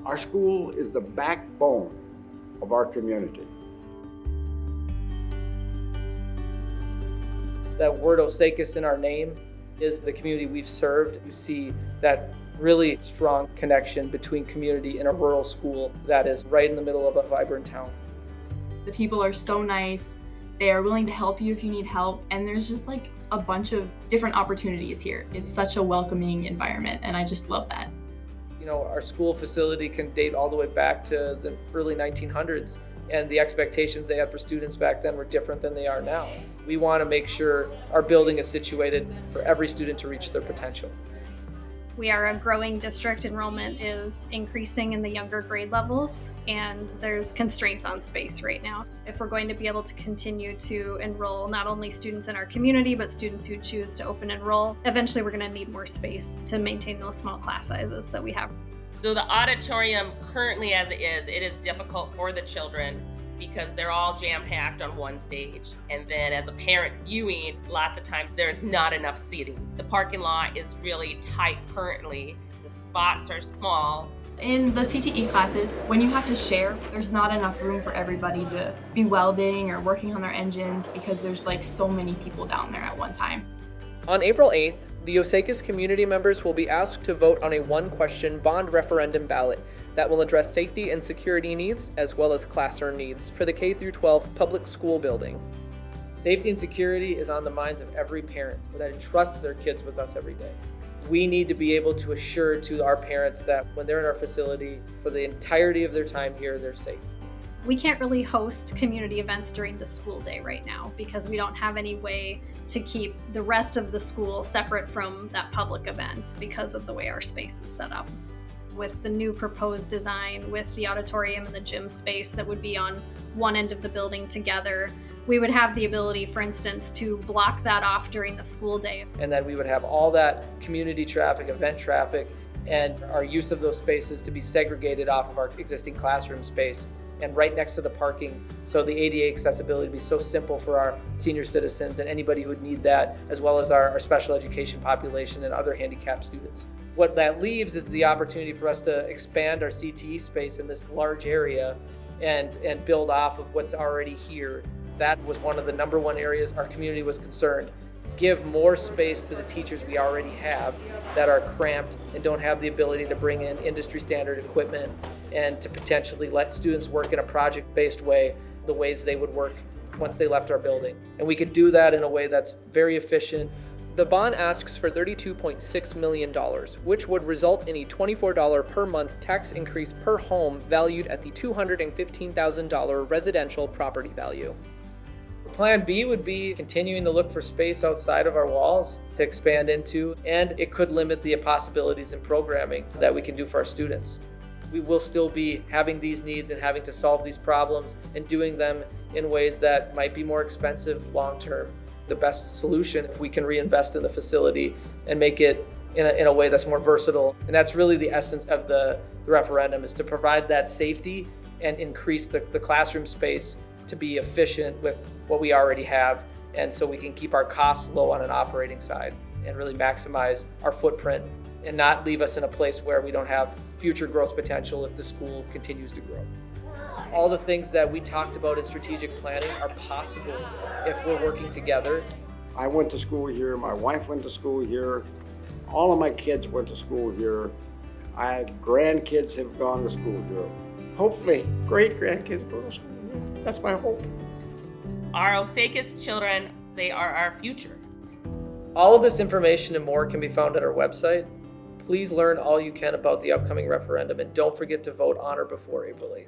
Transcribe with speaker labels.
Speaker 1: Our school is the backbone of our community.
Speaker 2: That word Osakis in our name is the community we've served. You see that really strong connection between community and a rural school that is right in the middle of a vibrant town.
Speaker 3: The people are so nice. They are willing to help you if you need help, and there's just like a bunch of different opportunities here. It's such a welcoming environment, and I just love that.
Speaker 2: You know, our school facility can date all the way back to the early 1900s, and the expectations they had for students back then were different than they are now. We want to make sure our building is situated for every student to reach their potential.
Speaker 4: We are a growing district. Enrollment is increasing in the younger grade levels, and there's constraints on space right now. If we're going to be able to continue to enroll not only students in our community, but students who choose to open enroll, eventually we're going to need more space to maintain those small class sizes that we have.
Speaker 5: So the auditorium currently as it is difficult for the children because they're all jam-packed on one stage. And then as a parent viewing, lots of times there's not enough seating. The parking lot is really tight currently. The spots are small.
Speaker 3: In the CTE classes, when you have to share, there's not enough room for everybody to be welding or working on their engines because there's like so many people down there at one time.
Speaker 2: On April 8th, the Osakis community members will be asked to vote on a one-question bond referendum ballot that will address safety and security needs as well as classroom needs for the K-12 public school building. Safety and security is on the minds of every parent that entrusts their kids with us every day. We need to be able to assure to our parents that when they're in our facility for the entirety of their time here, they're safe.
Speaker 4: We can't really host community events during the school day right now because we don't have any way to keep the rest of the school separate from that public event because of the way our space is set up. With the new proposed design, with the auditorium and the gym space that would be on one end of the building together, we would have the ability, for instance, to block that off during the school day.
Speaker 2: And then we would have all that community traffic, event traffic, and our use of those spaces to be segregated off of our existing classroom space and right next to the parking, so the ADA accessibility would be so simple for our senior citizens and anybody who would need that, as well as our special education population and other handicapped students. What that leaves is the opportunity for us to expand our CTE space in this large area and build off of what's already here. That was one of the number one areas our community was concerned. Give more space to the teachers we already have that are cramped and don't have the ability to bring in industry standard equipment and to potentially let students work in a project-based way, the ways they would work once they left our building. And we could do that in a way that's very efficient. The bond asks for $32.6 million, which would result in a $24 per month tax increase per home valued at the $215,000 residential property value. Plan B would be continuing to look for space outside of our walls to expand into, and it could limit the possibilities in programming that we can do for our students. We will still be having these needs and having to solve these problems and doing them in ways that might be more expensive long-term. The best solution if we can reinvest in the facility and make it in a way that's more versatile. And that's really the essence of the referendum, is to provide that safety and increase the classroom space to be efficient with what we already have, and so we can keep our costs low on an operating side and really maximize our footprint and not leave us in a place where we don't have future growth potential if the school continues to grow. All the things that we talked about in strategic planning are possible if we're working together.
Speaker 1: I went to school here, my wife went to school here, all of my kids went to school here. I had grandkids have gone to school here. Hopefully, great-grandkids go to school here. That's my hope.
Speaker 5: Our Osakis children, they are our future.
Speaker 2: All of this information and more can be found at our website. Please learn all you can about the upcoming referendum and don't forget to vote on or before April 8th.